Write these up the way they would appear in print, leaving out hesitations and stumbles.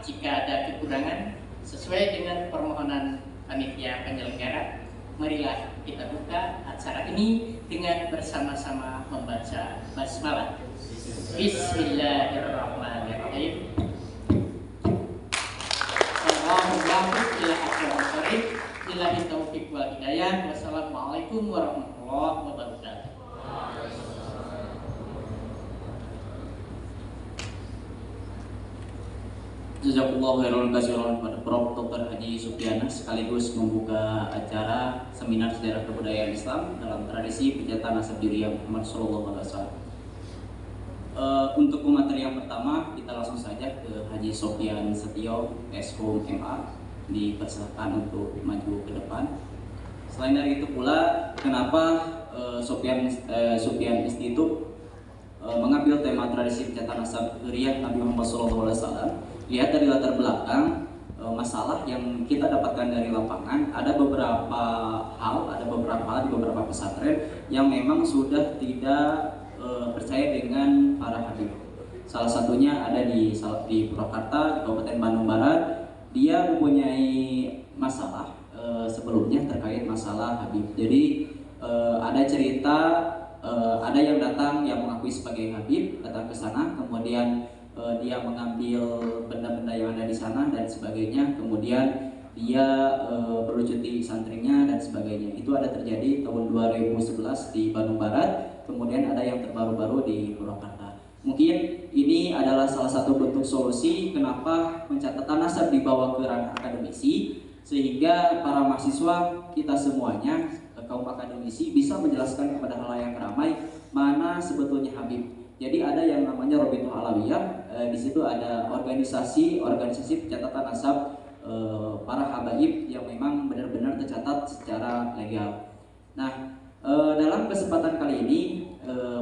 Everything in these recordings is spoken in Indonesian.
jika ada kekurangan sesuai dengan permohonan panitia penyelenggara, marilah kita buka acara ini dengan bersama-sama membaca basmalah. Bismillahirrahmanirrahim. Billahi taufiq wal hidayah. Wassalamualaikum warahmatullahi wabarakatuh. Jazakumullah khairan katsiran pada Prof. Dr. Haji Supiana sekaligus membuka acara seminar sejarah kebudayaan Islam dalam tradisi pencatatan nasab diri Muhammad sallallahu alaihi wasallam. Untuk materi yang pertama kita langsung saja ke Haji Sofyan Setio, SHUM MA, dipersilakan untuk maju ke depan. Selain dari itu pula, kenapa Sofyan Institute mengambil tema tradisi pencatatan nasab Zuriyah Nabi Muhammad SAW? Lihat dari latar belakang masalah yang kita dapatkan dari lapangan, ada beberapa hal di beberapa pesantren yang memang sudah tidak percaya dengan para habib. Salah satunya ada di Purwakarta, Kabupaten Bandung Barat. Dia mempunyai masalah sebelumnya terkait masalah habib. Jadi ada cerita, ada yang datang yang mengakui sebagai habib, datang ke sana, kemudian dia mengambil benda-benda yang ada di sana dan sebagainya, kemudian dia berlucuti santrinya dan sebagainya. Itu ada terjadi tahun 2011 di Bandung Barat, kemudian ada yang terbaru-baru di Purwakarta. Mungkin ini adalah salah satu bentuk solusi kenapa pencatatan nasab dibawa ke ranah akademisi, sehingga para mahasiswa kita semuanya, kaum akademisi, bisa menjelaskan kepada halayak ramai mana sebetulnya habib. Jadi ada yang namanya Robitoh Alawiyah, di situ ada organisasi pencatatan nasab para habaib yang memang benar-benar tercatat secara legal. Nah, dalam kesempatan kali ini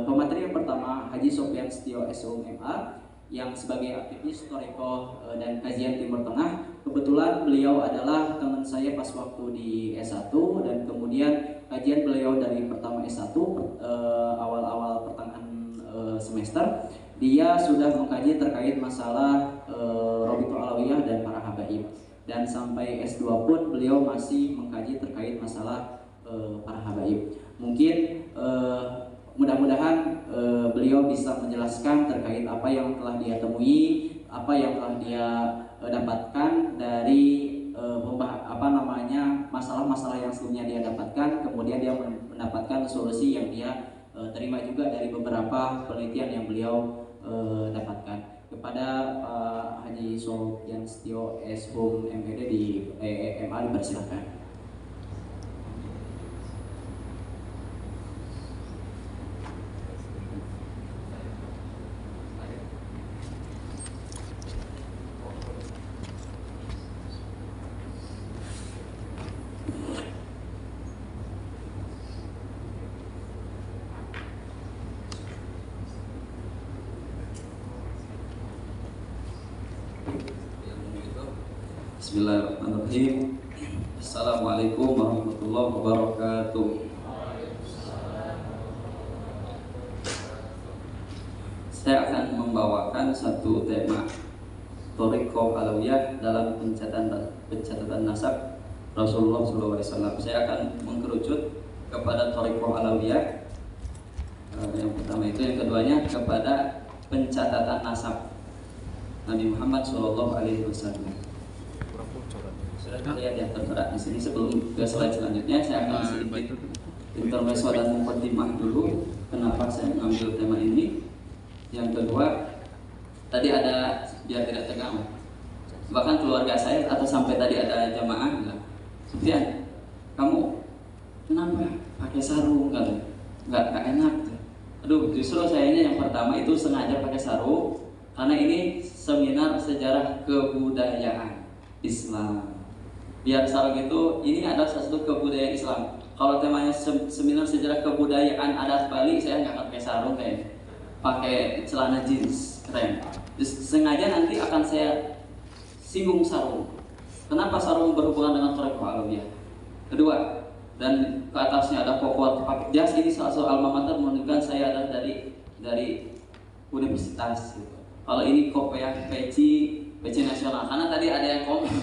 pemateri yang pertama Haji Sofyan Setio SHUM MA yang sebagai aktivis Thariqah dan kajian Timur Tengah. Kebetulan beliau adalah teman saya pas waktu di S1 dan kemudian kajian beliau dari pertama S1 awal-awal pertengahan semester, dia sudah mengkaji terkait masalah Robitoh Alawiyah dan para habaib, dan sampai S2 pun beliau masih mengkaji terkait masalah para habaib. Mungkin mudah-mudahan beliau bisa menjelaskan terkait apa yang telah dia temui, apa yang telah dia dapatkan dari masalah-masalah yang sebelumnya dia dapatkan, kemudian dia mendapatkan solusi yang dia terima juga dari beberapa penelitian yang beliau dapatkan. Kepada Pak Haji Sofyan Setio SHUM MPD di MA dipersilakan. Bismillahirrahmanirrahim. Assalamualaikum warahmatullahi wabarakatuh. Saya akan membawakan satu tema Thariqah Alawiyah dalam pencatatan nasab Rasulullah SAW. Saya akan mengkerucut kepada Thariqah Alawiyah yang pertama itu, yang keduanya kepada pencatatan nasab Nabi Muhammad SAW. Sudah terlihat ya tertera di sini. Sebelum ke slide selanjutnya, saya akan sedikit intermezzo dan mukadimah dulu kenapa saya mengambil tema ini. Yang kedua, tadi ada, biar tidak tegang, bahkan keluarga saya atau sampai tadi ada jamaah bilang, Sufyan, kamu kenapa pakai sarung? Nggak enak. Aduh, justru saya ini yang pertama itu sengaja pakai sarung karena ini seminar sejarah kebudayaan Islam. Biar sarung itu, ini adalah satu kebudayaan Islam. Kalau temanya seminar sejarah kebudayaan adat Bali, saya nggak pakai sarung kayaknya, pakai celana jeans keren. Terus sengaja nanti akan saya singgung sarung. Kenapa sarung berhubungan dengan Thariqah Alawiyah? Kedua, dan ke atasnya ada pokok pakai jas. Ini salah satu alma mater menunjukkan saya adalah dari universitas. Gitu. Kalau ini kopiah peci peci nasional. Karena tadi ada yang komen,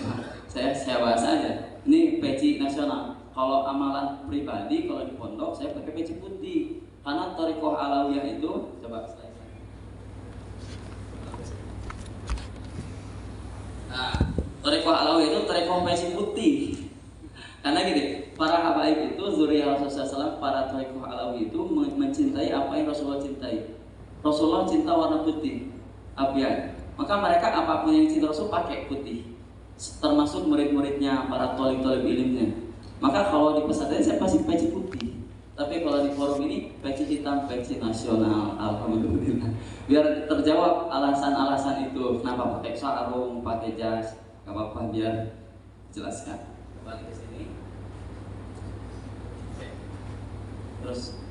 saya bahas aja. Ini peci nasional. Kalau amalan pribadi, kalau di pondok saya pakai peci putih. Karena Thariqah Alawiyah itu, coba slide. Nah, Thariqah Alawiyah itu Thariqah peci putih. Karena gini, para habaib itu zuriyah Rasulullah SAW, para Thariqah Alawiyah itu mencintai apa yang Rasulullah cintai. Rasulullah cinta warna putih, abiyat. Maka mereka apapun yang cinta Rasul pakai putih. Termasuk murid-muridnya, para tolib-tolib ilmunya. Maka kalau di pesantren saya pasti peci putih. Tapi kalau di forum ini peci hitam, peci nasional. Alhamdulillah. Biar terjawab alasan-alasan itu kenapa pakai sarung, pakai jas, gak apa-apa biar jelaskan. Kembali ke sini. Terus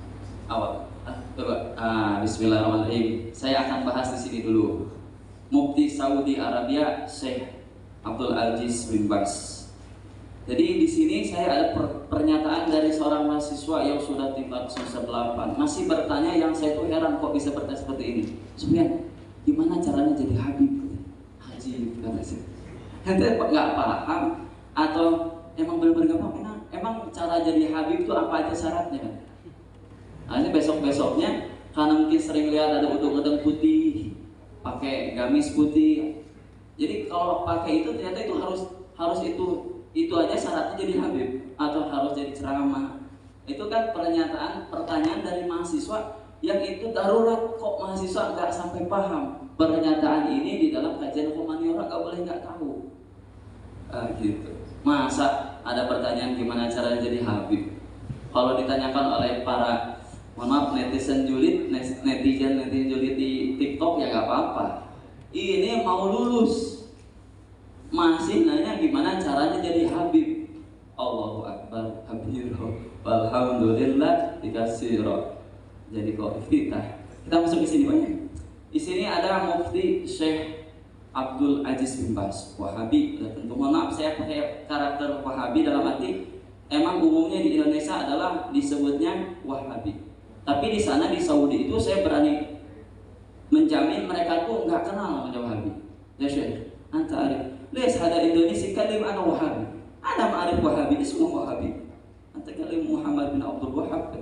awal. Coba. Bismillahirrahmanirrahim. Saya akan bahas di sini dulu. Mufti Saudi Arabia Syekh Abdul Aziz bin Baz. Jadi di sini saya ada pernyataan dari seorang mahasiswa yang sudah tingkat semester 8 masih bertanya, yang saya tuh heran kok bisa bertanya seperti ini. Sufyan, gimana caranya jadi Habib? Haji kata saya. Ente nggak paham atau emang benar-benar nggak paham? Emang cara jadi Habib itu apa aja syaratnya? Nah, besok-besoknya karena mungkin sering lihat ada udeng-udeng putih, pakai gamis putih. Jadi kalau pakai itu ternyata itu harus itu aja syaratnya jadi Habib atau harus jadi ceramah. Itu kan pertanyaan dari mahasiswa yang itu darurat. Kok mahasiswa nggak sampai paham pernyataan ini di dalam kajian humaniora, nggak boleh nggak tahu. Gitu. Masa ada pertanyaan gimana cara jadi Habib? Kalau ditanyakan oleh para netizen julid di TikTok ya nggak apa-apa. Ini mau lulus masih nanya gimana caranya jadi Habib. Allahu Akbar habiro walhamdulillah dikasih roh. Jadi kok kita masuk di sini banyak. Di sini ada Mufti Syekh Abdul Aziz bin Baz, Wahabi. Tentu mohon maaf saya pakai karakter Wahabi dalam arti emang umumnya di Indonesia adalah disebutnya Wahabi. Tapi di sana di Saudi itu saya berani menjamin mereka tuh nggak kenal sama Wahabi. Ya Syekh, anta arif. Les ada Indonesia kalim ana Wahabi. Ana ma'arif Wahabi, semua Wahabi. Anta kalim Muhammad bin Abdul Wahab.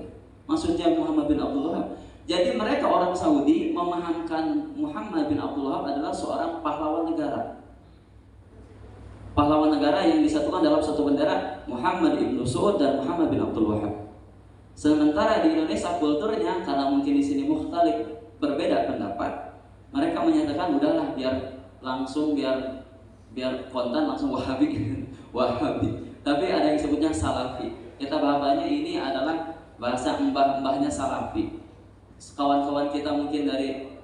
Maksudnya Muhammad bin Abdul Wahab. Jadi mereka orang Saudi memahamkan Muhammad bin Abdul Wahab adalah seorang pahlawan negara. Pahlawan negara yang disatukan dalam satu bendera, Muhammad ibn Saud dan Muhammad bin Abdul Wahab. Sementara di Indonesia kulturnya karena mungkin di sini mukhtalif, berbeda pendapat. Mereka menyatakan udahlah biar kontan langsung Wahabi. Wahabi. Tapi ada yang sebutnya Salafi. Kita bahasanya ini adalah bahasa mbah-mbahnya Salafi. Kawan-kawan kita mungkin dari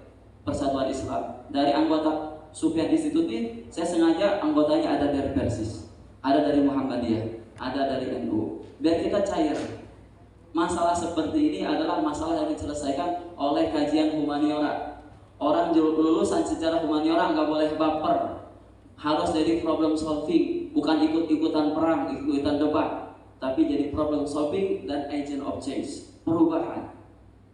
Persatuan Islam, dari anggota Sufyan Institute ini, saya sengaja anggotanya ada dari Persis, ada dari Muhammadiyah, ada dari NU, biar kita cair. Masalah seperti ini adalah masalah yang diselesaikan oleh kajian humaniora. Orang lulusan sejarah humaniora nggak boleh baper, harus jadi problem solving, bukan ikut-ikutan perang, ikut-ikutan debat, tapi jadi problem solving dan agent of change, perubahan.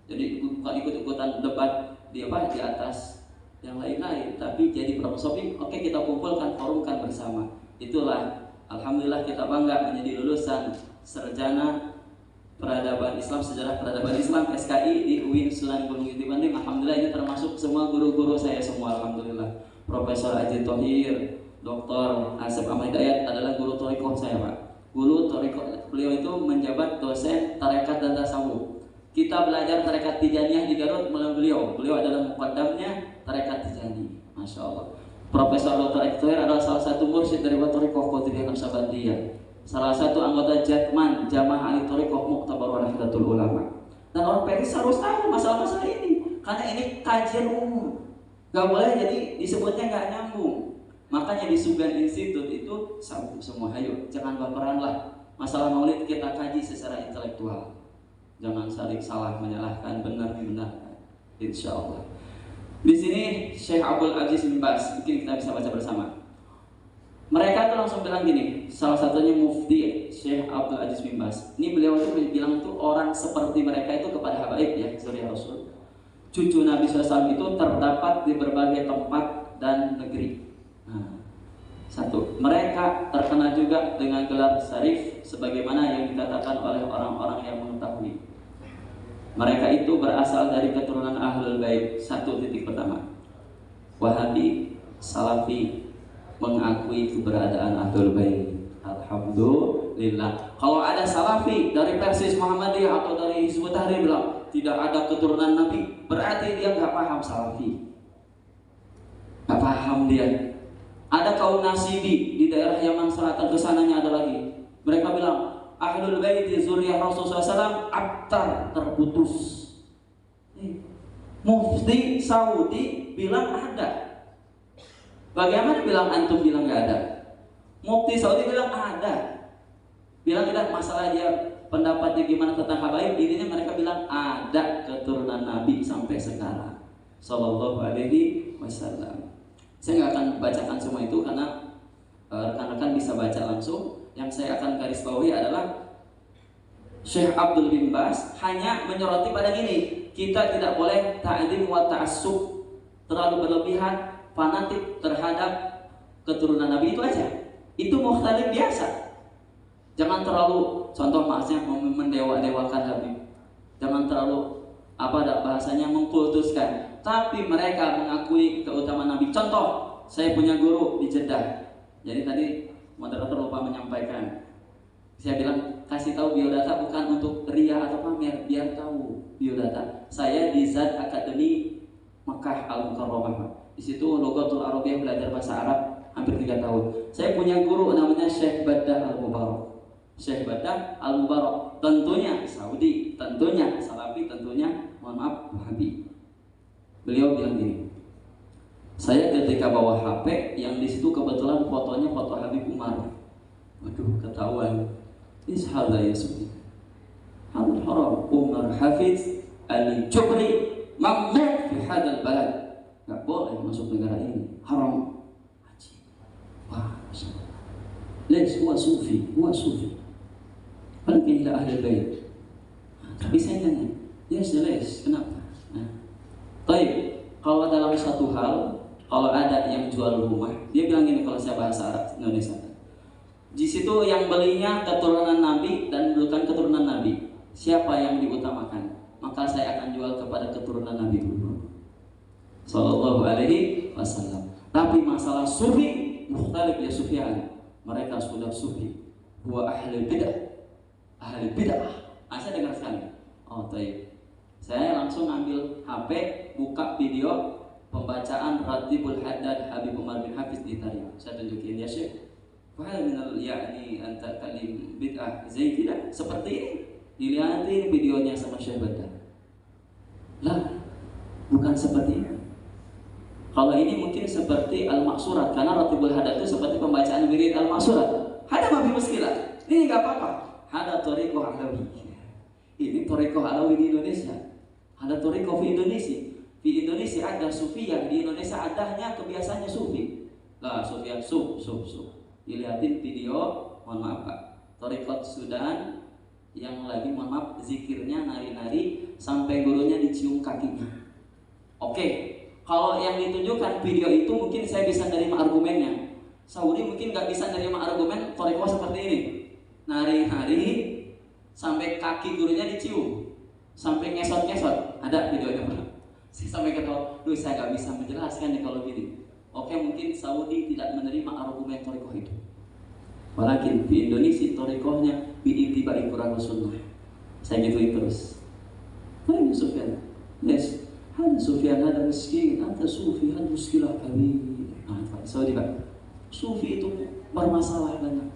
Jadi bukan ikut-ikutan debat di atas yang lain-lain, tapi jadi problem solving. Oke, kita kumpulkan, forumkan bersama. Itulah alhamdulillah kita bangga menjadi lulusan sarjana Peradaban Islam, Sejarah Peradaban Islam SKI di UIN Sunan Gunung Jati Bandung. Alhamdulillah ini termasuk semua guru-guru saya semua, alhamdulillah. Profesor Ajit Thohir, Dr. Asep Ahmad Hidayat adalah guru thariqah saya, Pak. Guru thariqah, beliau itu menjabat dosen tarekat dan tasawuf. Kita belajar tarekat Tijaniyah di Garut melalui beliau. Beliau adalah muqaddamnya tarekat Tijani. Masya Allah. Profesor Dr. Ajit Thohir adalah salah satu mursyid dari thariqah Qadiriyah Naqsabandiyah. Salah satu anggota Jatman Jamaah Ahli Thariqah Muqtabar Nahdlatul Ulama. Dan orang Peris harus tahu masalah-masalah ini, karena ini kajian umum. Gak boleh jadi disebutnya gak nyambung. Makanya di Sufyan Institute itu semua hayo, jangan baperan lah. Masalah maulid kita kaji secara intelektual. Jangan saling salah menyalahkan, benar dibenarkan. Insya Allah. Di sini Syekh Abdul Aziz bin Baz, mungkin kita bisa baca bersama. Mereka tuh langsung bilang gini, salah satunya Mufti Syekh Abdul Aziz bin Baz. Ini beliau tuh bilang itu orang seperti mereka itu kepada habaib ya, zuriyah Rasul. Cucu Nabi SAW itu terdapat di berbagai tempat dan negeri. Nah, satu, mereka terkenal juga dengan gelar syarif sebagaimana yang dikatakan oleh orang-orang yang mengetahui. Mereka itu berasal dari keturunan Ahlul Bait. Satu titik pertama. Wahabi, Salafi mengakui keberadaan Ahlul Bait. Alhamdulillah. Kalau ada Salafi dari Persis Muhammadiyah atau dari Hizbut Tahrir bilang tidak ada keturunan Nabi, berarti dia nggak paham Salafi, nggak paham dia. Ada kaum Nasibi di daerah Yaman Selatan, kesananya ada lagi. Mereka bilang Ahlul Bait zuriyah Rasulullah SAW abtar, terputus. Mufti Saudi bilang ada. Bagaimana bilang antum bilang nggak ada? Mufti Saudi bilang ada. Bilang tidak masalah dia pendapatnya gimana tentang habaib. Intinya mereka bilang ada keturunan Nabi sampai sekarang. Sallallahu alaihi wasallam. Saya nggak akan bacakan semua itu karena rekan-rekan bisa baca langsung. Yang saya akan garis bawahi adalah Syekh Abdul bin Baz hanya menyoroti pada gini, kita tidak boleh ta'zim wa ta'assub, terlalu berlebihan, fanatik terhadap keturunan Nabi, itu aja. Itu mukhtalif biasa. Jangan terlalu, contoh maksudnya mendewa-dewakan Habib. Jangan terlalu bahasanya mengkultuskan. Tapi mereka mengakui keutamaan Nabi. Contoh, saya punya guru di Jeddah. Jadi tadi moderator lupa menyampaikan. Saya bilang kasih tahu biodata bukan untuk ria atau pamer, biar tahu biodata. Saya di Zad Academy Makkah Al-Mukarramah. Di situ Lughatul Arabiyyah, belajar bahasa Arab hampir 3 tahun. Saya punya guru namanya Syekh Baddah Al-Mubarak. Syekh Baddah Al-Mubarak tentunya Saudi, tentunya Salafi, tentunya mohon maaf Wahabi. Beliau bilang gini, saya ketika bawa HP yang di situ kebetulan fotonya foto Habib Umar. Waduh, ketahuan. Ishadha ya Sufi. Hadal haram Umar Hafiz Al-Jubri mamnu fi hadal balad. Gak boleh masuk negara ini, haram. Haji. Wah, les huwa sufi, huwa sufi. Balik ila ahli bait. Tapi saya tanya, ya jelas, kenapa? Baik, kalau dalam satu hal, kalau ada yang jual rumah, dia bilang gini kalau saya bahasa Arab Indonesia. Di situ yang belinya keturunan Nabi dan bukan keturunan Nabi. Siapa yang diutamakan? Maka saya akan jual kepada keturunan Nabi dulu. Sallallahu alaihi wasallam. Tapi masalah sufi, mukhtalif ya Sufyan. Mereka sudah sufi. Huwa ahli bid'ah. Ahli bid'ah. Saya dengar sekali. Oh, baik. Saya langsung ambil HP, buka video pembacaan Ratibul Haddad Habib Umar bin Hafiz di Tariq. Saya tunjukin ya Syekh. Fahal minal ya'ni anta kalim bid'ah zai tidak seperti ini. Dilihatin videonya sama Syekh Badar. Lah, bukan seperti ini. Kalau ini mungkin seperti Al-Maqsurat, karena Ratibul Haddad itu seperti pembacaan wirid Al-Maqsurat. Hada mabi muskilah. Ini enggak apa-apa. Hada thariqah alawi. Ini thariqah alawi di Indonesia. Ada thariqah di Indonesia. Di Indonesia ada sufiyah, di Indonesia adanya kebiasaannya sufi. Lah, sufiah suf. Dilihatin video, mohon maaf Pak. Thariqah Sudan yang lagi mohon maaf zikirnya nari-nari sampai gurunya dicium kakinya. Oke. Kalau yang ditunjukkan video itu mungkin saya bisa nerima argumennya. Saudi mungkin nggak bisa nerima argumen thariqah seperti ini. Nari-nari sampai kaki gurunya dicium, sampai ngesot-ngesot. Ada videonya Pak. Saya sampai ketawa, saya nggak bisa menjelaskan nih kalau gini. Oke, mungkin Saudi tidak menerima argumen thariqah itu. Walakin di Indonesia thariqahnya bi'itibai Quran Sunnah. Saya gituin terus. Hai Sufyan. Yes. Hada Sufyan, hada miskin, anta sufi, hada muskilah kabir. Saudi Pak, sufi itu bermasalah banyak.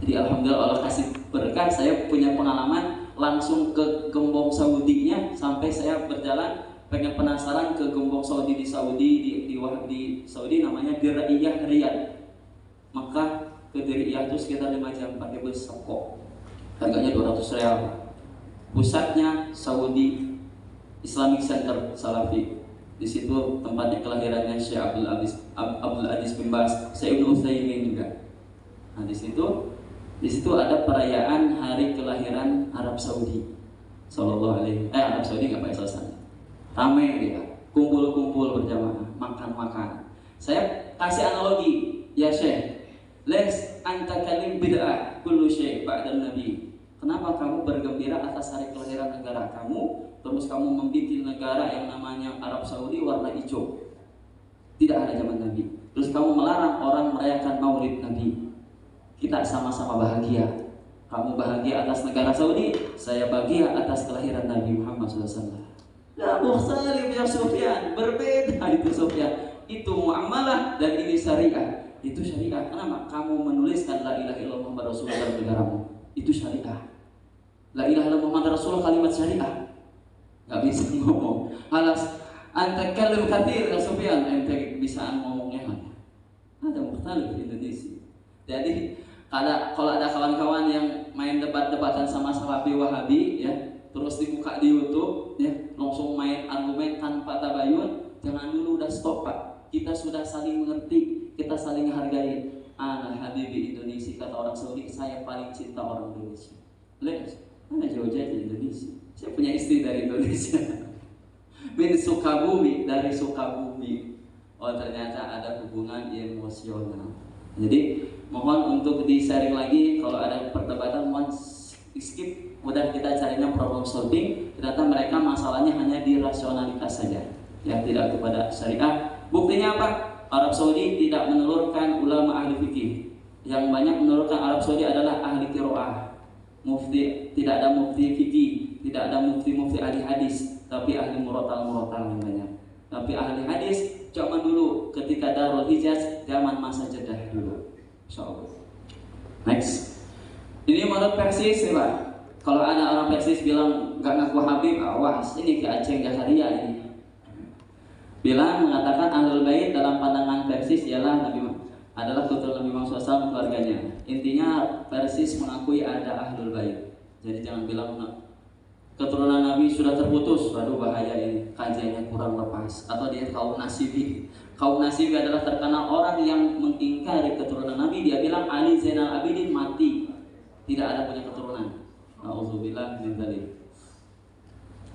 Jadi alhamdulillah Allah kasih berkah, saya punya pengalaman langsung ke gembong Saudinya. Sampai saya berjalan pengen penasaran ke gembong Saudi di Saudi namanya Diriyah Riyadh. Maka ke Diriyah itu sekitar 5 jam pakai bus Soko. Harganya 200 rial. Pusatnya Saudi Islamic Center Salafi. Di situ tempatnya kelahirannya Syekh Abdul Aziz bin Baz, Syekh Ibnu Utsaimin juga. Nah, di situ ada perayaan hari kelahiran Arab Saudi. Arab Saudi enggak pakai suasana. Ramai dia, kumpul-kumpul berjamaah, makan-makan. Saya kasih analogi ya Syekh. Les anta kalim bid'ah kullu syai' ba'da nabi. Kenapa kamu bergembira atas hari kelahiran negara kamu, terus kamu membuat negara yang namanya Arab Saudi warna hijau? Tidak ada zaman Nabi. Terus kamu melarang orang merayakan Maulid Nabi. Kita sama-sama bahagia. Kamu bahagia atas negara Saudi, saya bahagia atas kelahiran Nabi Muhammad SAW. Ya mukhtalif ya Sufyan, berbeda itu Sufyan. Itu muamalah dan ini syariah. Itu syariah. Kenapa? Kamu menuliskan la ilaha illallah Muhammad Rasulullah dalam negaramu. Itu syariah. La ilaha illallah Muhammad Rasulullah kalimat syariah. Gak bisa ngomong. Alas anta kalim kathir ya Sufyan, ente bisaan ngomongnya mana? Ada mukhtalif di Indonesia. Jadi kalau ada kawan-kawan yang main debat-debatan sama Salafi Wahabi ya, terus dibuka di YouTube ya, langsung main argumen tanpa tabayun, jangan dulu, udah stop Pak. Kita sudah saling mengerti, kita saling hargai. Ana habibi Indonesia, kata orang Saudi, saya paling cinta orang Indonesia. Lihat, mana jauh-jauh di Indonesia. Saya punya istri dari Indonesia. Bin Sukabumi, dari Sukabumi. Oh ternyata ada hubungan emosional. Jadi mohon untuk di-sharing lagi, kalau ada perdebatan mohon skip, mudah kita carinya problem solving. Ternyata mereka masalahnya hanya di rasionalitas saja, ya tidak kepada syariah. Buktinya apa? Arab Saudi tidak menelurkan ulama ahli fikih. Yang banyak menelurkan Arab Saudi adalah ahli qiraah. Mufti, tidak ada mufti fikih, tidak ada mufti ahli hadis, tapi ahli murotal yang banyak. Tapi ahli hadis zaman dulu ketika Darul Hijaz, zaman masa Jeddah dulu. Insyaallah. Next. Ini menurut Persis ya Pak. Kalau ada orang Persis bilang gak ngaku Habib, awas, ini ke Aceh Jaharia ini. Bilang mengatakan Ahlul Bait dalam pandangan Persis ialah adalah keturunan Nabi Muhammad SAW keluarganya. Intinya Persis mengakui ada Ahlul Bait. Jadi jangan bilang keturunan Nabi sudah terputus, waduh bahaya ini, kajiannya kurang lepas. Atau dia kaum Nasibi. Kaum Nasibi adalah terkenal orang yang mengingkari keturunan Nabi. Dia bilang Ali Zainal Abidin mati, tidak ada punya keturunan. Nauzubillah min dzalik.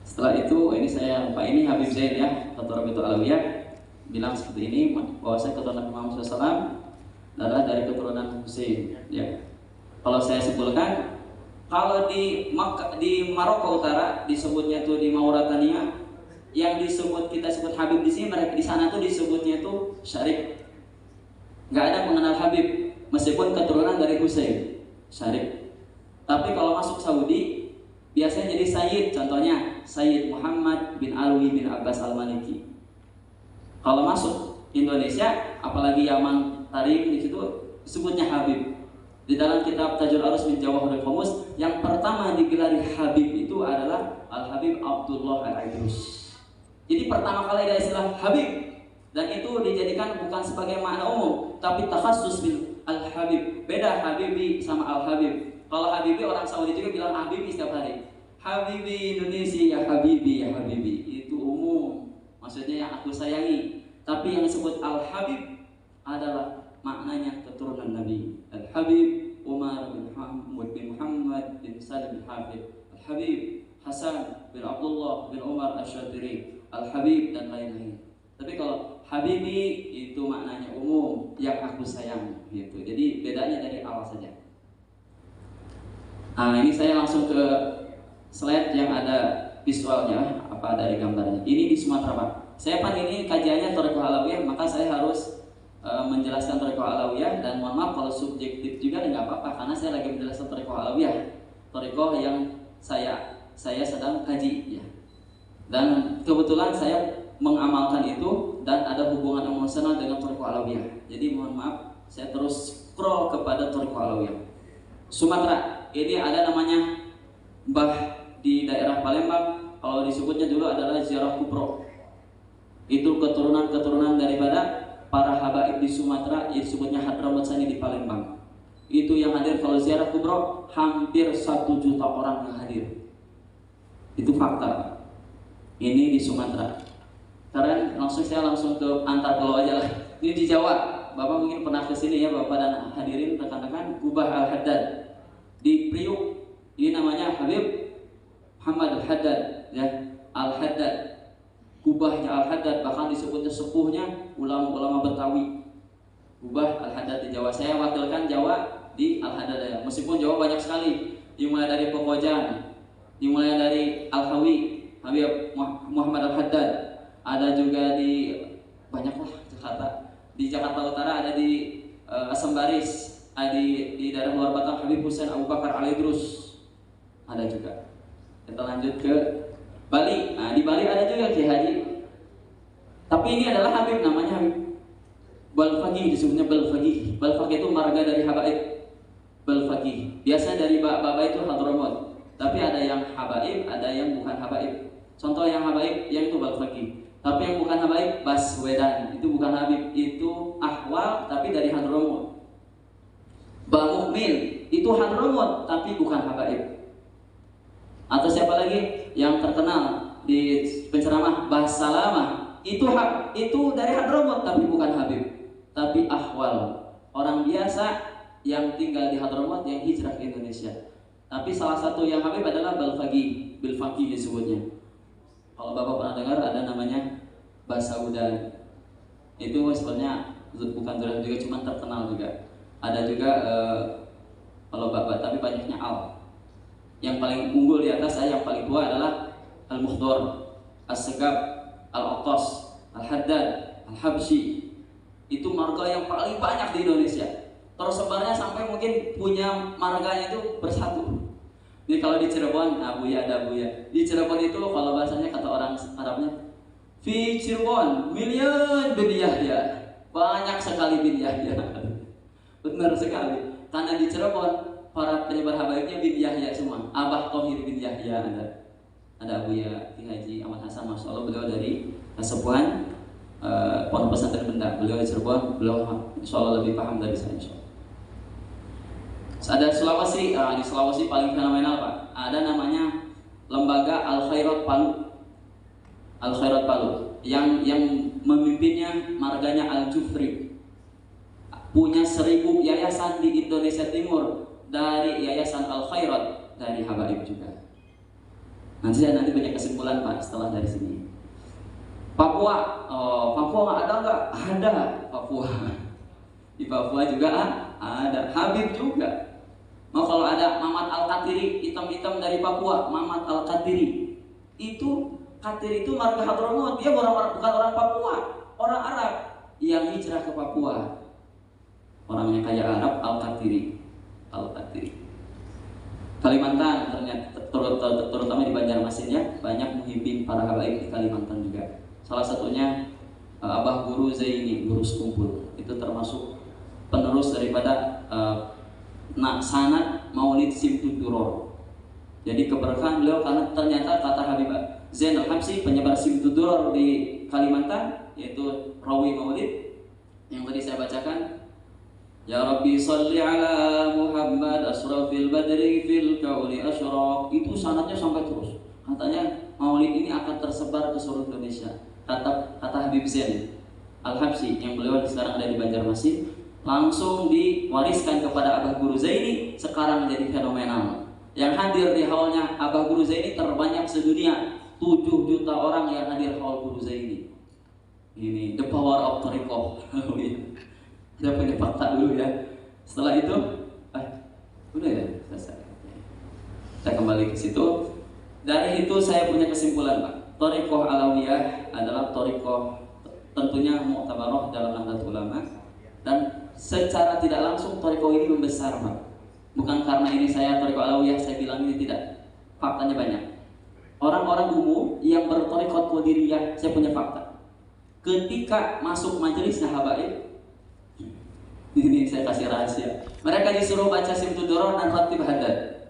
Setelah itu ini saya Pak ini Habib Zain ya, Ketua Rabitul Alawiyah, bilang seperti ini bahwa saya keturunan Nabi Muhammad SAW adalah dari keturunan Husain. Ya. Kalau saya simpulkan, kalau di Maroko Utara disebutnya itu di Mauritania, yang kita sebut Habib di sini, mereka di sana tuh disebutnya itu Syarif. Nggak ada mengenal Habib meskipun keturunan dari Husain, Syarif. Tapi kalau masuk Saudi biasanya jadi Sayyid, contohnya Sayyid Muhammad bin Alwi bin Abbas Al-Maliki. Kalau masuk Indonesia, apalagi Yaman Tarik, di situ disebutnya Habib. Di dalam kitab Tajul Arus min Jawahirul Qamus, yang pertama digelari Habib itu adalah Al-Habib Abdullah Al-Idrus. Jadi pertama kali ada istilah Habib, dan itu dijadikan bukan sebagai makna umum, tapi takhasus bil Al-Habib. Beda Habibi sama Al-Habib. Kalau Habibi orang Saudi juga bilang Habibi setiap hari. Habibi Indonesia ya Habibi ya Habibi, itu umum, maksudnya yang aku sayangi. Tapi yang disebut Al-Habib adalah maknanya keturunan Nabi. Al-Habib Umar bin Muhammad bin Salim bin Hafid, Al-Habib Hasan bin Abdullah bin Umar Asy-Syadiri, Al-Habib dan lain-lain. Tapi kalau Habibi itu maknanya umum, yang aku sayang gitu. Jadi bedanya dari awal saja. Nah ini saya langsung ke slide yang ada visualnya, apa dari gambarnya. Ini di Sumatera Pak. Saya ini kajiannya Thariqah Alawiyah, maka saya harus menjelaskan Thariqah Alawiyah, dan mohon maaf kalau subjektif juga nggak apa-apa, karena saya lagi menjelaskan Thariqah Alawiyah, Thariqah yang saya sedang kaji ya. Dan kebetulan saya mengamalkan itu dan ada hubungan emosional dengan Thariqah Alawiyah. Jadi mohon maaf, saya terus scroll kepada Thariqah Alawiyah. Sumatera, ini ada namanya Mbah di daerah Palembang, kalau disebutnya dulu adalah Ziarah Kubro. Itu keturunan daripada para habaib di Sumatera, yang disebutnya Hadramaut Tsani di Palembang. Itu yang hadir kalau Ziarah Kubro hampir 1 juta orang yang hadir. Itu fakta. Ini di Sumatera. Karena saya langsung ke antar pulau aja lah. Ini di Jawa. Bapak mungkin pernah ke sini ya, Bapak dan hadirin rekan-rekan. Kubah Al-Haddad di Priuk. Ini namanya Habib Muhammad Al-Haddad ya. Al-Haddad, kubahnya Al-Haddad, bahkan disebutnya sepuhnya ulama-ulama Betawi. Ubah Al-Haddad di Jawa. Saya wakilkan Jawa di Al-Haddad ya. Meskipun Jawa banyak sekali, dimulai dari Pokojan, dimulai dari Al-Hawi, Habib Muhammad Al-Haddad, ada juga di banyak lah Jakarta. Di Jakarta Utara ada di Asam Baris, ada di daerah Luar Batang Habib Husain Abu Bakar Al-Idrus, ada juga. Kita lanjut ke Bali. Nah, di Bali ada juga Kiai Haji. Tapi ini adalah Habib, namanya Habib Balfaqih, disebutnya Balfaqih. Balfaqih itu marga dari Habaib. Balfaqih. Biasa dari bapak itu Hadramut. Tapi ada yang Habaib, ada yang bukan Habaib. Contoh yang Habaib yang itu Balfaqih. Tapi yang bukan Habaib Baswedan, itu bukan Habib, itu Ahwal tapi dari Hadramut. Ba Mukmin itu Hadramut tapi bukan Habaib. Atau siapa lagi yang terkenal di penceramah Bah Salamah, itu dari Hadramut tapi bukan Habib, tapi Ahwal, orang biasa yang tinggal di Hadramut yang hijrah ke Indonesia. Tapi salah satu yang Habib adalah Balfaqih, Bilfaqih disebutnya. Kalau Bapak pernah dengar ada namanya Basaudan. Itu sebenarnya bukan Zurah juga, cuma terkenal juga. Ada juga kalau Bapak, tapi banyaknya Al. Yang paling unggul di atas saya, yang paling tua adalah Al-Mukhdar, As-Segab, Al-Aqtas, Al-Haddad, Al-Habsyi. Itu marga yang paling banyak di Indonesia. Tersebarnya sampai mungkin punya marganya itu bersatu. Jadi kalau di Cirebon, Buya ada Buya. Di Cirebon itu kalau bahasanya kata orang Arabnya, Fi Cirebon, milion bin Yahya. Banyak sekali bin Yahya. Benar sekali. Karena di Cirebon para penyebar habaibnya bin Yahya semua. Abah Thohir bin Yahya ada Buya Ki Haji Ahmad Hasan, Masya Allah, beliau dari Kasepuhan Pondok Pesantren Benda. Beliau di Cirebon, beliau Insya Allah lebih paham dari saya, Insya Allah. Ada Sulawesi, di Sulawesi paling fenomenal Pak. Ada namanya Lembaga Al-Khairat Palu. Al-Khairat Palu yang memimpinnya marganya Al-Jufri. Punya 1000 yayasan di Indonesia Timur, dari Yayasan Al-Khairat, dari Habaib juga. Nanti banyak kesimpulan Pak setelah dari sini. Papua, Papua ada nggak? Ada Papua. Di Papua juga ada Habib juga. Mau kalau ada Mamat Al-Qatiri, hitam-hitam dari Papua, Mamat Al-Qatiri. Itu Qatiri itu marga Hadramut, dia bukan orang Papua, orang Arab yang hijrah ke Papua. Orangnya kaya Arab, Al-Qatiri. Kalimantan ternyata terutama di Banjarmasin ya, banyak muhibbin para habaib di Kalimantan juga. Salah satunya Abah Guru Zaini, guru sekumpul. Itu termasuk penerus daripada sanad Maulid Simtuduror. Jadi keberkahan beliau karena ternyata kata Habib Zain Al-Habsyi, penyebar Simtuduror di Kalimantan, yaitu rawi Maulid yang tadi saya bacakan. Ya Rabbi salli ala Muhammad asrafil badri fil kauli asyraq. Itu sanadnya sampai terus. Katanya Maulid ini akan tersebar ke seluruh Indonesia. Kata Habib Zain Al-Habsyi yang beliau sekarang ada di Banjarmasin, langsung diwariskan kepada Abah Guru Zaini, sekarang menjadi fenomenal. Yang hadir di haulnya Abah Guru Zaini terbanyak sedunia, 7 juta orang yang hadir haul Guru Zaini. Ini the power of Thariqah. Kita punya fakta dulu ya. Setelah itu, udah ya selesai. Kita kembali ke situ. Dari itu saya punya kesimpulan Pak. Thariqah Alawiyah adalah thariqah tentunya mu'tabarah dalam Nahdlatul Ulama, dan secara tidak langsung thariqah ini membesar Pak. Bukan karena ini saya thariqah Alawiyah saya bilang ini, tidak. Faktanya banyak. Orang-orang umum yang berthariqah Qadiriyah, saya punya fakta. Ketika masuk majelis habaib, ini saya kasih rahasia, mereka disuruh baca Simtuduror dan Ratib Haddad.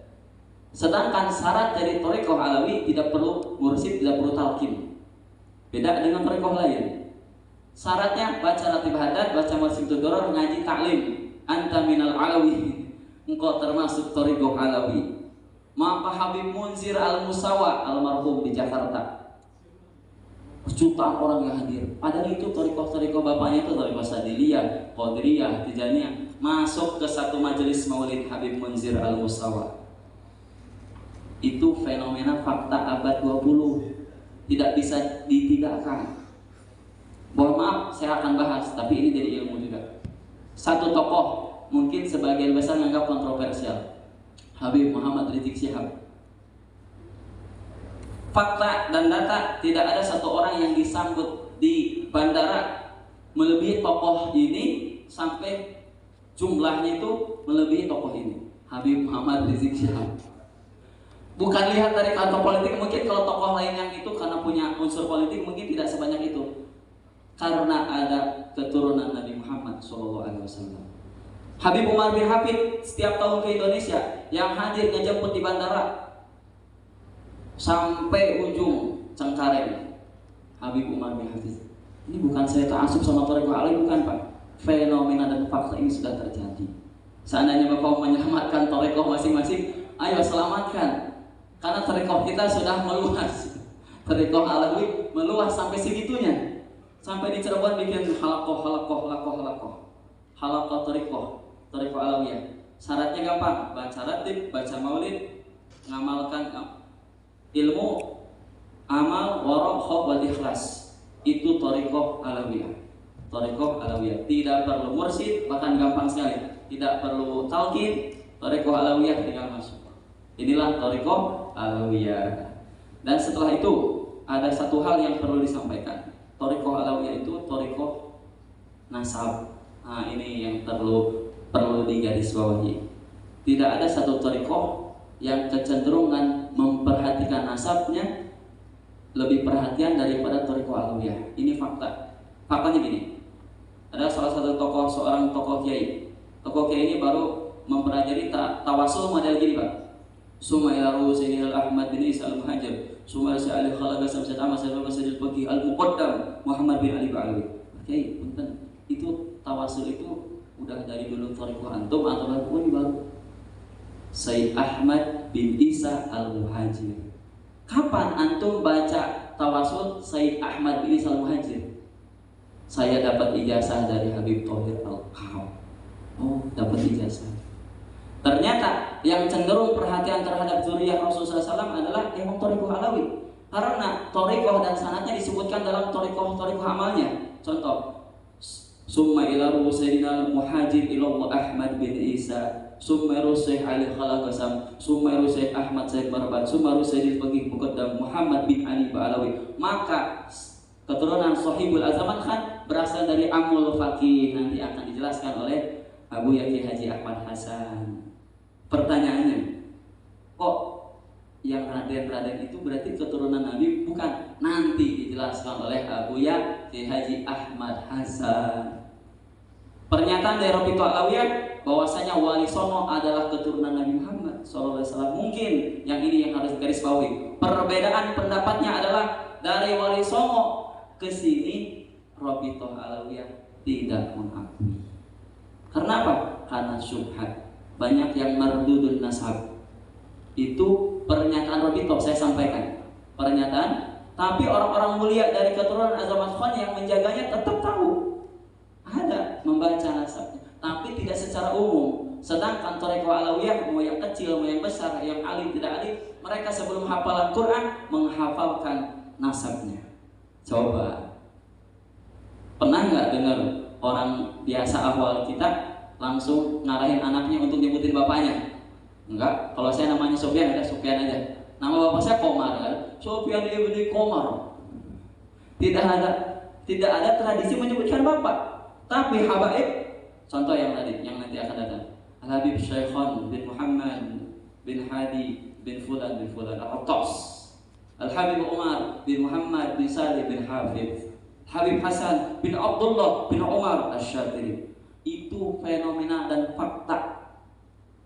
Sedangkan syarat dari thariqah Alawi tidak perlu mursyid, tidak perlu talqin. Beda dengan thariqah lain. Syaratnya baca Ratib Haddad, baca Simtuduror, ngaji taklim. Anta minal Alawi, engkau termasuk thariqah Alawi. Maka Habib Munzir Al-Musawa almarhum di Jakarta, jutaan orang yang hadir. Padahal itu thariqah bapaknya itu thariqah Sadiliyah, Qadiriyah, Tijaniyah, masuk ke satu majelis Maulid Habib Munzir Al-Musawa. Itu fenomena fakta abad 20, tidak bisa ditidakkan. Mohon maaf, saya akan bahas, tapi ini jadi ilmu juga. Satu tokoh mungkin sebagian besar menganggap kontroversial, Habib Muhammad Rizik Syihab. Fakta dan data, tidak ada satu orang yang disambut di bandara melebihi tokoh ini, sampai jumlahnya itu melebihi tokoh ini, Habib Muhammad Rizik Syihab. Bukan lihat dari kantor politik, mungkin kalau tokoh lain yang itu karena punya unsur politik mungkin tidak sebanyak itu. Karena ada keturunan Nabi Muhammad SAW. Habib Umar bin Hafid setiap tahun ke Indonesia, yang hadir ngejemput di bandara sampai ujung Cengkareng. Habib Umar bin Hafid. Ini bukan saya ta'assub sama Thariqah Alawi, bukan Pak. Fenomena dan fakta ini sudah terjadi. Seandainya Bapak menyelamatkan Thariqah masing-masing, ayo selamatkan. Karena Thariqah kita sudah meluas. Thariqah Alawi meluas sampai segitunya. Sampai di Cirebon bikin halakoh Thariqah Alawiyah. Syaratnya gampang, baca ratib, baca maulid, ngamalkan ilmu, amal, warok, khof, wal ikhlas. Itu Thariqah Alawiyah. Thariqah Alawiyah tidak perlu mursyid, bahkan gampang sekali. Tidak perlu talqin, Thariqah Alawiyah tinggal masuk. Inilah Thariqah Alawiyah. Dan setelah itu ada satu hal yang perlu disampaikan. Thariqah Alawiyah itu thariqah nasab. Nah, ini yang perlu digarisbawahi. Tidak ada satu thariqah yang kecenderungan memperhatikan nasabnya lebih perhatian daripada thariqah Alawiyah. Ini fakta. Faktanya gini. Ada salah satu seorang tokoh kiai. Tokoh kiai ini baru mempelajari tawasul model gini, Pak. Summa ila Sayyidina Ahmad bin Isa al-Muhajir, summa sa'al khalaqa samsat amma sa'al masjidil faqih al-muqaddam Muhammad bin Ali Ba'alawi. Oke, punten. Itu tawasul itu udah dari dulu thariqah antum atau ini baru? Sayyid Ahmad bin Isa al-Muhajir. Kapan antum baca tawasul Sayyid Ahmad bin Isa al-Muhajir? Saya dapat ijazah dari Habib Thohir Al-Qam. Oh, dapat ijazah. Ternyata yang cenderung perhatian terhadap zuriyah Rasulullah SAW adalah Imam Thariqah Alawi. Karena thariqah dan sanadnya disebutkan dalam thariqah amalnya. Contoh, summa ila Sayyidina Muhajir ila Ahmad bin Isa, summa Sayyid Ali Khalaqasam, summa Sayyid Ahmad Sayyid Barbat, summa Sayyid Faqih Muqaddam Muhammad bin Ali Ba'alawi. Maka keturunan Sahibul Azaman Khan berasal dari Amul Faqih, nanti akan dijelaskan oleh Abu Yaki Haji Ahmad Hasan. Pertanyaannya, kok yang Raden-Raden itu berarti keturunan Nabi? Bukan, nanti dijelaskan oleh Abu Yaki Haji Ahmad Hasan. Pernyataan dari Rabi'ah Alawiyah bahwasanya Wali Songo adalah keturunan Nabi Muhammad SAW. Mungkin yang ini yang harus digarisbawahi. Perbedaan pendapatnya adalah dari Wali Songo ke sini Rabi'ah Alawiyah tidak mengakui. Karena apa? Karena syubhat. Banyak yang mardudun nasab. Itu pernyataan Rabi'ah, saya sampaikan. Pernyataan, tapi orang-orang mulia dari keturunan Azamat Khan yang menjaganya tetap tahu. Ada membaca nasabnya, tapi tidak secara umum. Sedangkan Thariqah Alawiyah, mau yang kecil, mau yang besar, yang alim tidak alim, mereka sebelum hafalan Quran menghafalkan nasabnya. Coba, pernah nggak dengar orang biasa awal kita langsung ngarahin anaknya untuk nyebutin bapaknya? Enggak. Kalau saya namanya Sofyan, ada Sofyan aja. Nama bapak saya Komar, kan? Sofyan ibni Komar. Tidak ada tradisi menyebutkan bapak. Tapi habaib, contoh yang tadi, yang nanti akan datang. Al-Habib Syaikhan bin Muhammad bin Hadi bin Fulan Al-Attas. Al-Habib Umar bin Muhammad bin Salih bin Hafidh. Habib Hasan bin Abdullah bin Umar Asy-Syatiri. Itu fenomena dan fakta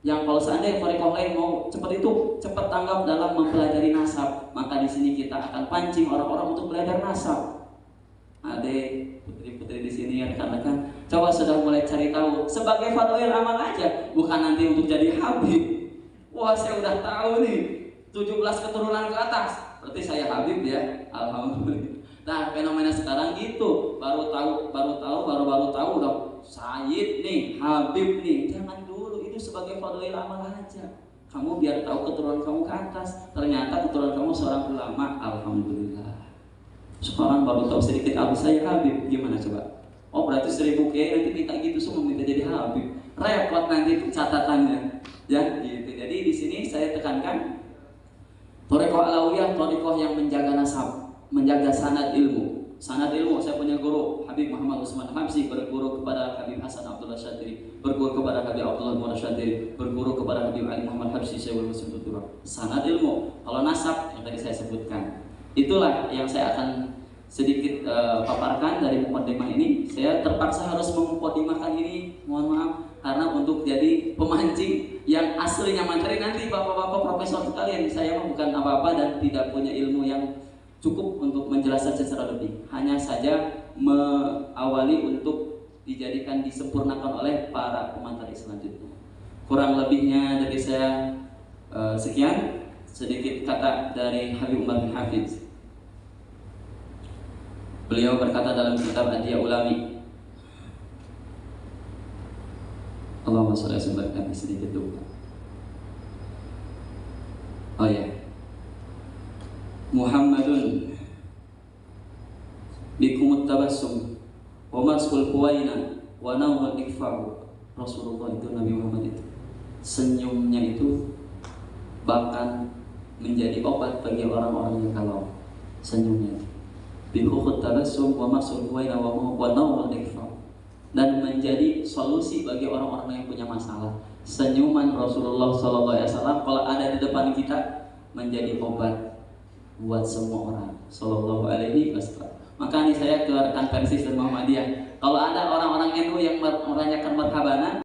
yang kalau seandainya thariqah lain mau cepat itu cepat tanggap dalam mempelajari nasab, maka di sini kita akan pancing orang-orang untuk belajar nasab. Adik, putri-putri di sini ya rekan-rekan, coba sudah mulai cari tahu sebagai fadhil amal aja, bukan nanti untuk jadi habib. Wah, saya udah tahu nih 17 keturunan ke atas, berarti saya habib ya, alhamdulillah. Nah, fenomena sekarang gitu, baru tahu dong. Sayyid nih, Habib nih, jangan dulu itu sebagai fadhil amal aja. Kamu biar tahu keturunan kamu ke atas. Ternyata keturunan kamu seorang ulama, alhamdulillah. Sekarang baru tahu sedikit, abis saya Habib, gimana coba? Oh berarti 1000 kiai nanti minta gitu semua minta jadi Habib. Repot nanti catatannya. Ya, gitu. Jadi di sini saya tekankan Thariqah Alawiyah, thariqah yang menjaga nasab, menjaga sanad ilmu. Sanad ilmu, saya punya guru Habib Muhammad Usman Hamsi, berguru kepada Habib Hasan Abdullah Syadiri, berguru kepada Habib Abdullah Murad Syadiri, berguru kepada Habib Ali Muhammad Habsi, Syekhul Muslim Tuturah. Sanad ilmu. Kalau nasab yang tadi saya sebutkan, itulah yang saya akan sedikit paparkan dari mukadimah ini. Saya terpaksa harus memukadimahkan ini, mohon maaf, karena untuk jadi pemancing yang aslinya materi nanti bapak-bapak profesor sekalian. Saya bukan apa-apa dan tidak punya ilmu yang cukup untuk menjelaskan secara lebih. Hanya saja mengawali untuk dijadikan disempurnakan oleh para pemateri selanjutnya. Kurang lebihnya dari saya sekian. Sedikit kata dari Habib Umar bin Hafiz. Beliau berkata dalam kitab Adiyah Ulami, Allahumma sholli wa sallim, sedikit dulu. Oh ya, Muhammadun bikumut tabassum wa masul huwaina wa nawmul ikfa'u. Rasulullah itu, Nabi Muhammad itu, senyumnya itu bahkan menjadi obat bagi orang-orang yang kalau senyumnya. Bikumut tabassum wa masul huwaina wa nawmul ikfa'u, dan menjadi solusi bagi orang-orang yang punya masalah. Senyuman Rasulullah SAW kalau ada di depan kita menjadi obat buat semua orang. Sallallahu alaihi wasallam. Maka ini saya ke rekan Persis dan Muhammadiyah. Kalau ada orang-orang NU yang merayakan marhabana,